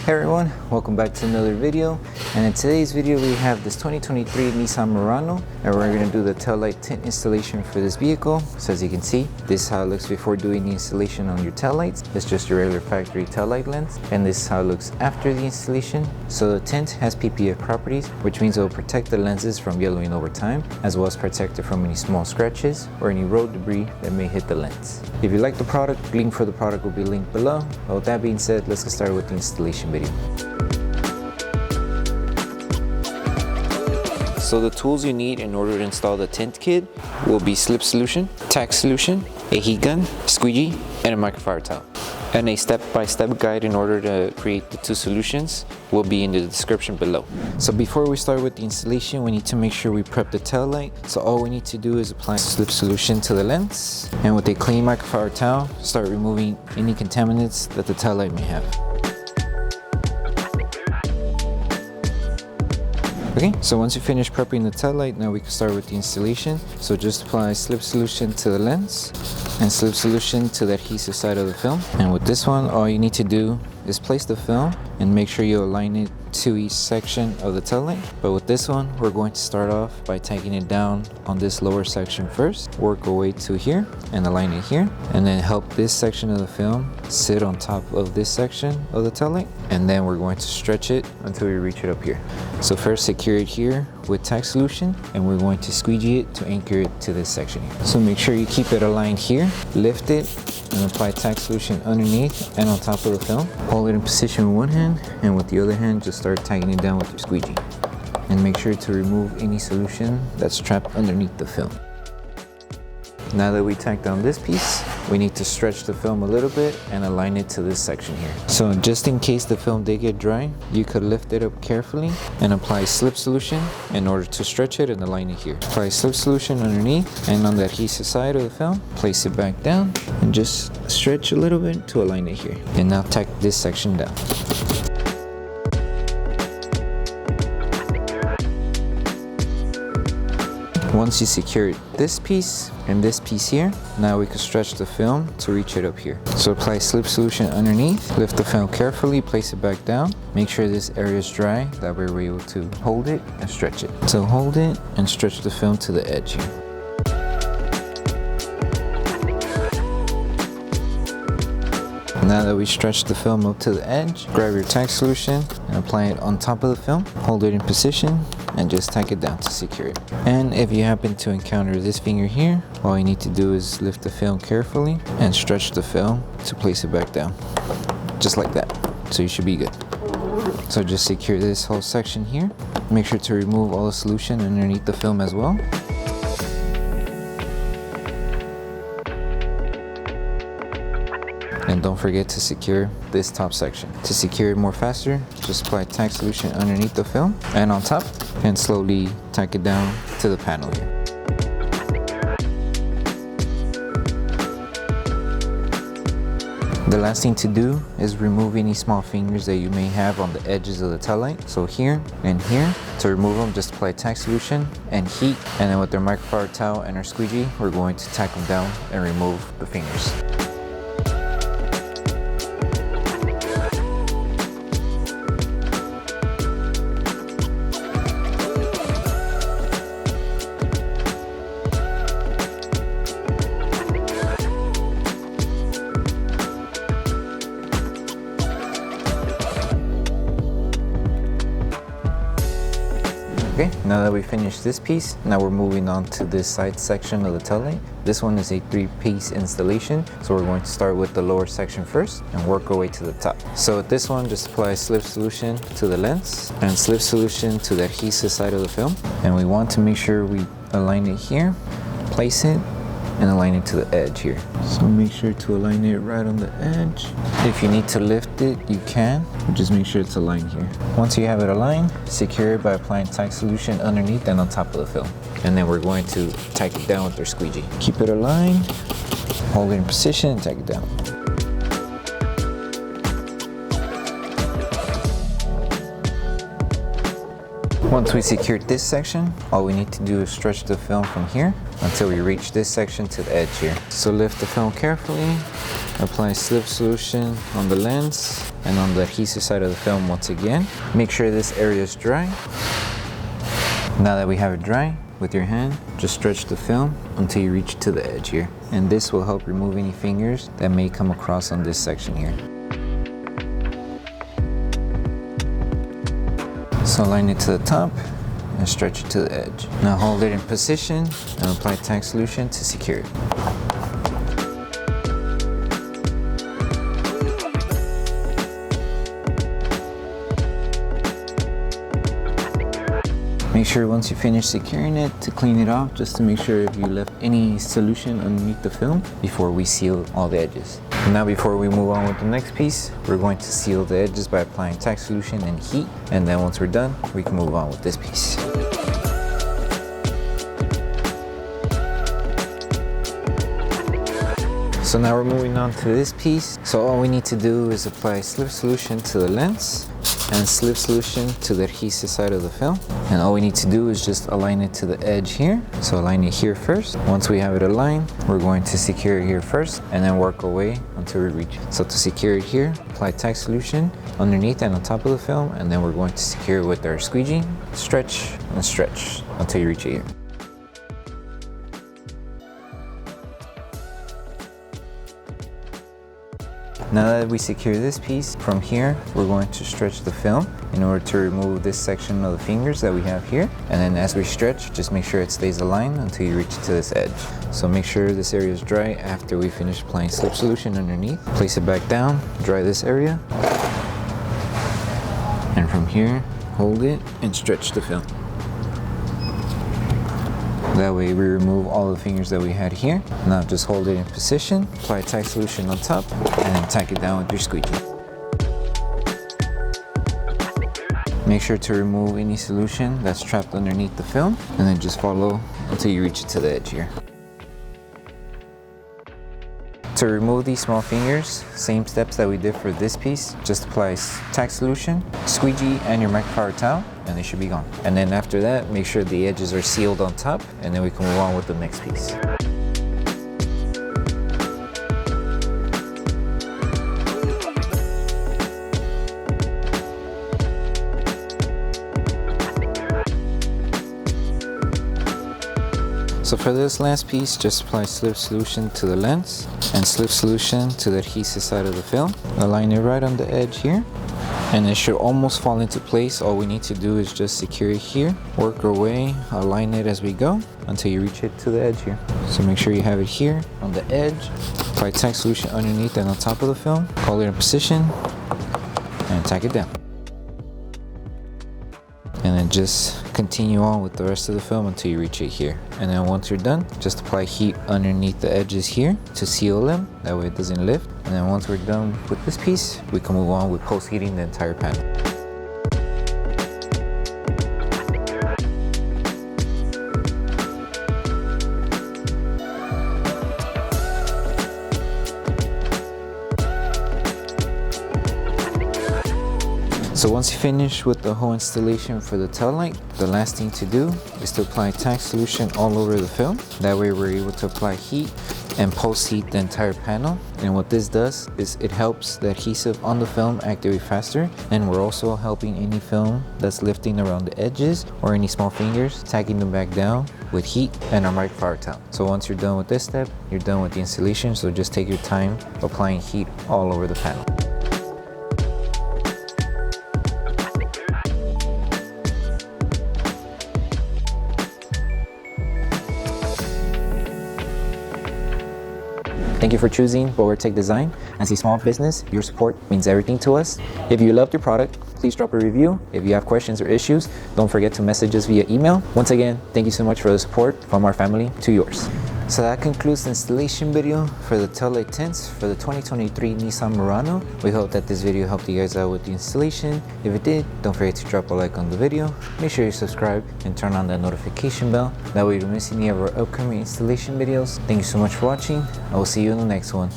Hey everyone, welcome back to another video. And in today's video we have this 2023 Nissan Murano, and we're going to do the taillight tint installation for this vehicle. So as you can see, this is how it looks before doing the installation on your taillights. It's just your regular factory taillight lens, and this is how it looks after the installation. So the tint has PPF properties, which means it will protect the lenses from yellowing over time, as well as protect it from any small scratches or any road debris that may hit the lens. If you like the product, link for the product will be linked below. But with that being said, let's get started with the installation video. So the tools you need in order to install the tint kit will be Slip Solution, Tack Solution, a heat gun, squeegee, and a microfiber towel. And a step-by-step guide in order to create the two solutions will be in the description below. So before we start with the installation, we need to make sure we prep the tail light. So all we need to do is apply Slip Solution to the lens, and with a clean microfiber towel, start removing any contaminants that the tail light may have. Okay, so once you finish prepping the taillight, now we can start with the installation. So just apply Slip Solution to the lens and Slip Solution to the adhesive side of the film. And with this one, all you need to do is place the film and make sure you align it to each section of the taillight. But with this one, we're going to start off by taking it down on this lower section first, work our way to here and align it here, and then help this section of the film sit on top of this section of the taillight, and then we're going to stretch it until we reach it up here. So first secure it here with Tack Solution, and we're going to squeegee it to anchor it to this section here. So make sure you keep it aligned here, lift it, and apply Tack Solution underneath and on top of the film. Hold it in position with one hand, and with the other hand just start tagging it down with your squeegee. And make sure to remove any solution that's trapped underneath the film. Now that we tacked down this piece, we need to stretch the film a little bit and align it to this section here. So just in case the film did get dry, you could lift it up carefully and apply Slip Solution in order to stretch it and align it here. Apply Slip Solution underneath, and on the adhesive side of the film, place it back down and just stretch a little bit to align it here. And now tack this section down. Once you secure this piece and this piece here, now we can stretch the film to reach it up here. So apply Slip Solution underneath, lift the film carefully, place it back down. Make sure this area is dry, that way we're able to hold it and stretch it. So hold it and stretch the film to the edge here. Now that we stretched the film up to the edge, grab your Tack Solution and apply it on top of the film. Hold it in position and just tack it down to secure it. And if you happen to encounter this finger here, all you need to do is lift the film carefully and stretch the film to place it back down. Just like that. So you should be good. So just secure this whole section here. Make sure to remove all the solution underneath the film as well. And don't forget to secure this top section. To secure it more faster, just apply Tack Solution underneath the film and on top, and slowly tack it down to the panel here. The last thing to do is remove any small fingers that you may have on the edges of the taillight. So here and here. To remove them, just apply Tack Solution and heat, and then with our microfiber towel and our squeegee, we're going to tack them down and remove the fingers. Okay, now that we finished this piece, now we're moving on to this side section of the taillight. This one is a 3-piece installation, so we're going to start with the lower section first and work our way to the top. So with this one, just apply Slip Solution to the lens and Slip Solution to the adhesive side of the film. And we want to make sure we align it here, place it, and align it to the edge here. So make sure to align it right on the edge. If you need to lift it, you can. Just make sure it's aligned here. Once you have it aligned, secure it by applying Tack Solution underneath and on top of the film. And then we're going to tack it down with our squeegee. Keep it aligned, hold it in position, and tack it down. Once we secured this section, all we need to do is stretch the film from here until we reach this section to the edge here. So lift the film carefully, apply slip solution on the lens and on the adhesive side of the film once again. Make sure this area is dry. Now that we have it dry, with your hand, just stretch the film until you reach to the edge here. And this will help remove any fingers that may come across on this section here. So align it to the top and stretch it to the edge. Now hold it in position and apply tack solution to secure it. Make sure once you finish securing it to clean it off, just to make sure if you left any solution underneath the film before we seal all the edges. Now before we move on with the next piece, we're going to seal the edges by applying tack solution and heat, and then once we're done, we can move on with this piece. So now we're moving on to this piece. So all we need to do is apply slip solution to the lens and slip solution to the adhesive side of the film. And all we need to do is just align it to the edge here. So align it here first. Once we have it aligned, we're going to secure it here first and then work our way until we reach it. So to secure it here, apply tack solution underneath and on top of the film, and then we're going to secure it with our squeegee, stretch and stretch until you reach it here. Now that we secure this piece, from here, we're going to stretch the film in order to remove this section of the fingers that we have here. And then as we stretch, just make sure it stays aligned until you reach to this edge. So make sure this area is dry after we finish applying slip solution underneath. Place it back down, dry this area. And from here, hold it and stretch the film. That way we remove all the fingers that we had here. Now just hold it in position, apply tack solution on top, and then tack it down with your squeegee. Make sure to remove any solution that's trapped underneath the film, and then just follow until you reach it to the edge here. To remove these small fingers, same steps that we did for this piece, just apply tack solution, squeegee, and your microfiber towel, and they should be gone. And then after that, make sure the edges are sealed on top, and then we can move on with the next piece. So for this last piece, just apply slip solution to the lens and slip solution to the adhesive side of the film. Align it right on the edge here, and it should almost fall into place. All we need to do is just secure it here, work our way, align it as we go until you reach it to the edge here. So make sure you have it here on the edge, apply tack solution underneath and on top of the film, hold it in position, and tack it down. And then just continue on with the rest of the film until you reach it here. And then once you're done, just apply heat underneath the edges here to seal them, that way it doesn't lift. And then once we're done with this piece, we can move on with post-heating the entire panel. So once you finish with the whole installation for the tail light, the last thing to do is to apply tack solution all over the film. That way we're able to apply heat and post-heat the entire panel. And what this does is it helps the adhesive on the film activate faster, and we're also helping any film that's lifting around the edges or any small fingers, tagging them back down with heat and our microfiber towel. So once you're done with this step, you're done with the installation, so just take your time applying heat all over the panel. Thank you for choosing Bogar Tech Design. As a small business, your support means everything to us. If you loved your product, please drop a review. If you have questions or issues, don't forget to message us via email. Once again, thank you so much for the support from our family to yours. So that concludes the installation video for the Taillight tints for the 2023 Nissan Murano. We hope that this video helped you guys out with the installation. If it did, don't forget to drop a like on the video. Make sure you subscribe and turn on that notification bell. That way you don't miss any of our upcoming installation videos. Thank you so much for watching. I will see you in the next one.